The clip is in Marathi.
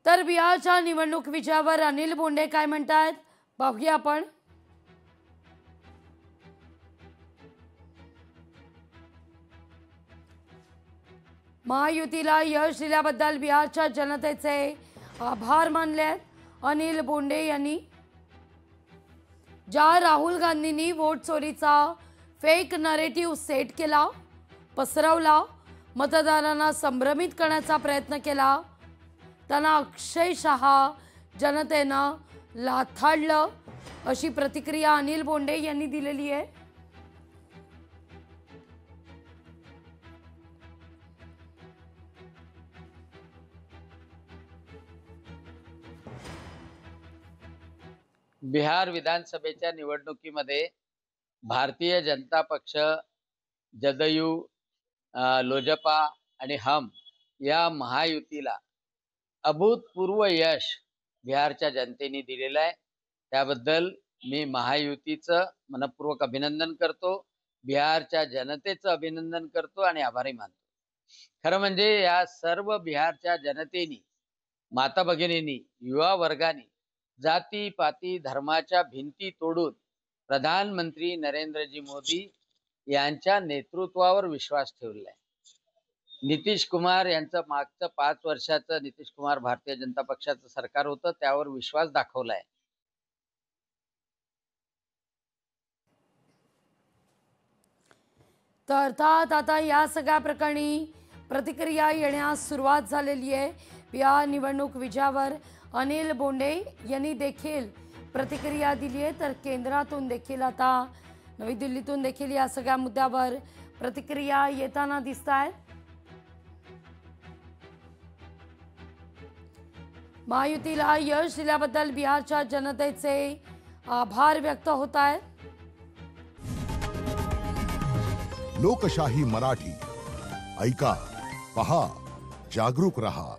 तर बिहारच्या निवडणूक विजयावर अनिल बोंडे काय म्हणतात पाहूया आपण। महायुतीला यश दिल्याबद्दल बिहारच्या जनतेचे आभार मानले अनिल बोंडे यांनी। ज्या राहुल गांधींनी वोट चोरीचा फेक नरेटिव्ह सेट केला, पसरवला, मतदारांना संभ्रमित करण्याचा प्रयत्न केला, त्यांना अक्षरशः जनतेनं लाथाडलं अशी प्रतिक्रिया अनिल बोंडे यांनी दिलेली आहे। बिहार विधानसभेच्या निवडणुकीमध्ये भारतीय जनता पक्ष, जदयू, लोजपा आणि हम या महायुतीला अभूतपूर्व यश बिहारच्या जनतेने दिलेलं आहे। त्याबद्दल मी महायुतीचं मनपूर्वक अभिनंदन करतो, बिहारच्या जनतेचं अभिनंदन करतो आणि आभारी मानतो। खरं म्हणजे या सर्व बिहारच्या जनतेने, माता भगिनींनी, युवा वर्गाने जाती पाती धर्माच्या भिंती तोडून प्रधानमंत्री नरेंद्रजी मोदी यांच्या नेतृत्वावर विश्वास ठेवलाय। नितीश कुमार यांचं मागचं 5 वर्षाचं नितीश कुमार भारतीय जनता पक्षाचं सरकार होतं, त्यावर विश्वास दाखवलाय। तर अर्थात आता या सगळ्या प्रकरणी प्रतिक्रिया येण्यास सुरुवात झालेली आहे। बिहार निवडणूक विजयावर अनिल बोंडे यांनी देखील प्रतिक्रिया दिली आहे। तर केंद्रातून देखील आता नवी दिल्लीतून देखील या सगळ्या मुद्द्यावर प्रतिक्रिया येताना दिसत आहेत। महायुतीला यश दिल्याबद्दल बिहारच्या जनतेचे आभार व्यक्त होत आहेत। लोकशाही मराठी ऐका, पहा, जागरूक रहा।